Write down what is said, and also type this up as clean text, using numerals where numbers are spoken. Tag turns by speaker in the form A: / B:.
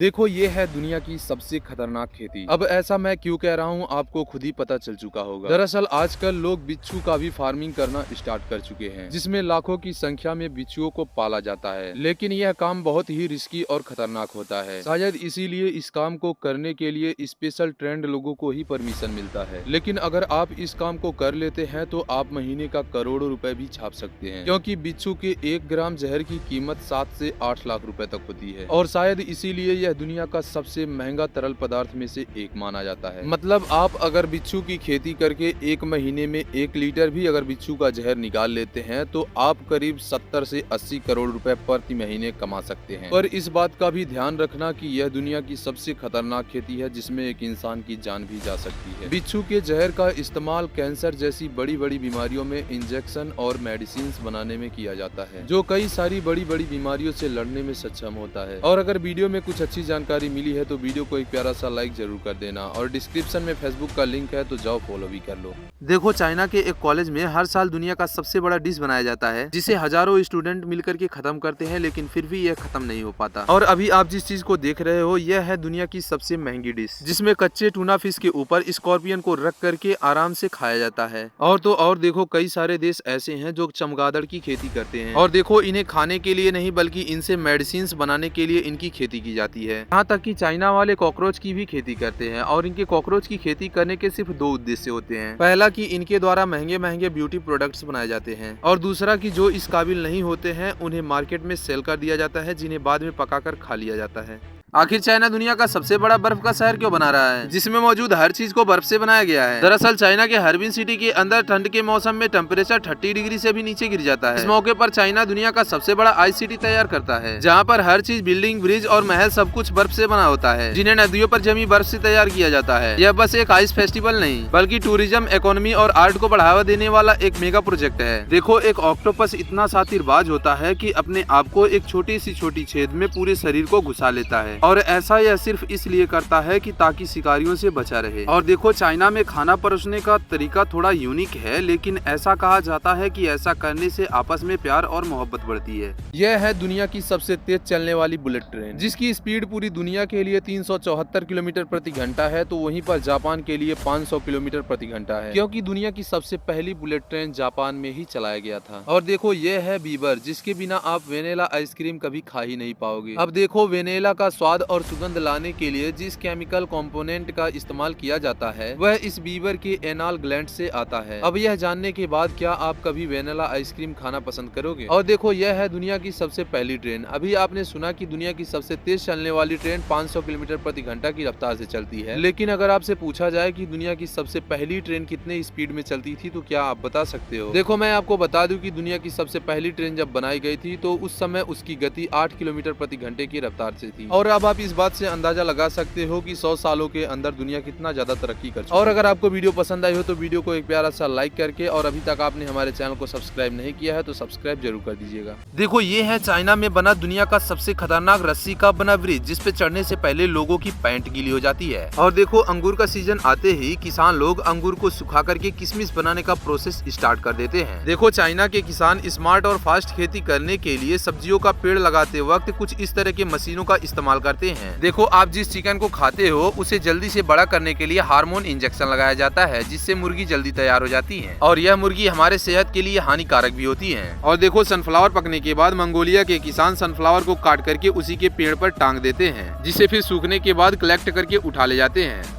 A: देखो ये है दुनिया की सबसे खतरनाक खेती। अब ऐसा मैं क्यों कह रहा हूँ आपको खुद ही पता चल चुका होगा। दरअसल आजकल लोग बिच्छू का भी फार्मिंग करना स्टार्ट कर चुके हैं, जिसमें लाखों की संख्या में बिच्छुओं को पाला जाता है। लेकिन यह काम बहुत ही रिस्की और खतरनाक होता है। शायद इसीलिए इस काम को करने के लिए स्पेशल ट्रेंड लोगों को ही परमिशन मिलता है। लेकिन अगर आप इस काम को कर लेते हैं तो आप महीने का करोड़ों रुपए भी छाप सकते हैं, क्योंकि बिच्छू के 1 ग्राम जहर की कीमत 7 से 8 लाख रुपए तक होती है। और शायद इसीलिए यह दुनिया का सबसे महंगा तरल पदार्थ में से एक माना जाता है। मतलब आप अगर बिच्छू की खेती करके 1 महीने में 1 लीटर भी अगर बिच्छू का जहर निकाल लेते हैं तो आप करीब 70 से 80 करोड़ रुपए प्रति महीने कमा सकते हैं। पर इस बात का भी ध्यान रखना कि यह दुनिया की सबसे खतरनाक खेती है, जिसमें एक इंसान की जान भी जा सकती है। बिच्छू के जहर का इस्तेमाल कैंसर जैसी बड़ी बड़ी बीमारियों में इंजेक्शन और मेडिसिन बनाने में किया जाता है, जो कई सारी बड़ी बड़ी बीमारियों से लड़ने में सक्षम होता है। और अगर वीडियो में कुछ अच्छी जानकारी मिली है तो वीडियो को एक प्यारा सा लाइक जरूर कर देना, और डिस्क्रिप्शन में फेसबुक का लिंक है तो जाओ फॉलो भी कर लो।
B: देखो, चाइना के एक कॉलेज में हर साल दुनिया का सबसे बड़ा डिश बनाया जाता है, जिसे हजारों स्टूडेंट मिलकर के खत्म करते हैं, लेकिन फिर भी यह खत्म नहीं हो पाता। और अभी आप जिस चीज को देख रहे हो यह है दुनिया की सबसे महंगी डिश, जिसमें कच्चे टूना फिश के ऊपर स्कॉर्पियन को रख करके आराम से खाया जाता है। और तो और देखो, कई सारे देश ऐसे हैं जो चमगादड़ की खेती करते हैं, और देखो इन्हें खाने के लिए नहीं बल्कि इनसे मेडिसिन बनाने के लिए इनकी खेती की जाती है। यहाँ तक कि चाइना वाले कॉकरोच की भी खेती करते हैं, और इनके कॉकरोच की खेती करने के सिर्फ 2 उद्देश्य होते हैं। पहला कि इनके द्वारा महंगे महंगे ब्यूटी प्रोडक्ट्स बनाए जाते हैं, और दूसरा कि जो इस काबिल नहीं होते हैं उन्हें मार्केट में सेल कर दिया जाता है, जिन्हें बाद में पकाकर खा लिया जाता है। आखिर चाइना दुनिया का सबसे बड़ा बर्फ का शहर क्यों बना रहा है, जिसमें मौजूद हर चीज को बर्फ से बनाया गया है? दरअसल चाइना के हार्बिन सिटी के अंदर ठंड के मौसम में टेम्परेचर 30 डिग्री से भी नीचे गिर जाता है। इस मौके पर चाइना दुनिया का सबसे बड़ा आइस सिटी तैयार करता है, जहाँ पर हर चीज, बिल्डिंग, ब्रिज और महल सब कुछ बर्फ से बना होता है, जिन्हें नदियों पर जमी बर्फ से तैयार किया जाता है। यह बस एक आइस फेस्टिवल नहीं बल्कि टूरिज्म, इकोनॉमी और आर्ट को बढ़ावा देने वाला एक मेगा प्रोजेक्ट है। देखो, एक ऑक्टोपस इतना शातिरबाज होता है कि अपने आप को एक छोटी सी छोटी छेद में पूरे शरीर को घुसा लेता है, और ऐसा यह सिर्फ इसलिए करता है कि ताकि शिकारियों से बचा रहे। और देखो, चाइना में खाना परोसने का तरीका थोड़ा यूनिक है, लेकिन ऐसा कहा जाता है कि ऐसा करने से आपस में प्यार और मोहब्बत बढ़ती है।
A: यह है दुनिया की सबसे तेज चलने वाली बुलेट ट्रेन, जिसकी स्पीड पूरी दुनिया के लिए 374 किलोमीटर प्रति घंटा है, तो वहीं पर जापान के लिए 500 किलोमीटर प्रति घंटा है, क्योंकि दुनिया की सबसे पहली बुलेट ट्रेन जापान में ही चलाया गया था। और देखो, यह है बीबर, जिसके बिना आप वेनिला आइसक्रीम कभी खा ही नहीं पाओगे। अब देखो, वेनिला का स्वाद और सुगंध लाने के लिए जिस केमिकल कंपोनेंट का इस्तेमाल किया जाता है वह इस बीबर के एनाल ग्लैंड से आता है। अब यह जानने के बाद क्या आप कभी वेनिला आइसक्रीम खाना पसंद करोगे? और देखो, यह है दुनिया की सबसे पहली ट्रेन। अभी आपने सुना कि दुनिया की सबसे तेज चलने वाली ट्रेन 500 किलोमीटर प्रति घंटा की रफ्तार से चलती है, लेकिन अगर आपसे पूछा जाए कि दुनिया की सबसे पहली ट्रेन कितने स्पीड में चलती थी तो क्या आप बता सकते हो? देखो, मैं आपको बता दूं कि दुनिया की सबसे पहली ट्रेन जब बनाई गई थी तो उस समय उसकी गति 8 किलोमीटर प्रति घंटे की रफ्तार से थी। और अब आप इस बात से अंदाजा लगा सकते हो कि 100 सालों के अंदर दुनिया कितना ज्यादा तरक्की कर चुकी है। और अगर आपको वीडियो पसंद आई हो तो वीडियो को एक प्यारा सा लाइक करके, और अभी तक आपने हमारे चैनल को सब्सक्राइब नहीं किया है तो सब्सक्राइब जरूर कर दीजिएगा।
B: देखो, ये है चाइना में बना दुनिया का सबसे खतरनाक रस्सी का बना ब्रिज, जिस पे चढ़ने से पहले लोगों की पैंट गीली हो जाती है। और देखो, अंगूर का सीजन आते ही किसान लोग अंगूर को सुखा करके किशमिश बनाने का प्रोसेस स्टार्ट कर देते हैं। देखो, चाइना के किसान स्मार्ट और फास्ट खेती करने के लिए सब्जियों का पेड़ लगाते वक्त कुछ इस तरह के मशीनों का इस्तेमाल करते हैं। देखो, आप जिस चिकन को खाते हो उसे जल्दी से बड़ा करने के लिए हार्मोन इंजेक्शन लगाया जाता है, जिससे मुर्गी जल्दी तैयार हो जाती है, और यह मुर्गी हमारे सेहत के लिए हानिकारक भी होती है। और देखो, सनफ्लावर पकने के बाद मंगोलिया के किसान सनफ्लावर को काट करके उसी के पेड़ पर टांग देते हैं, जिसे फिर सूखने के बाद कलेक्ट करके उठा ले जाते हैं।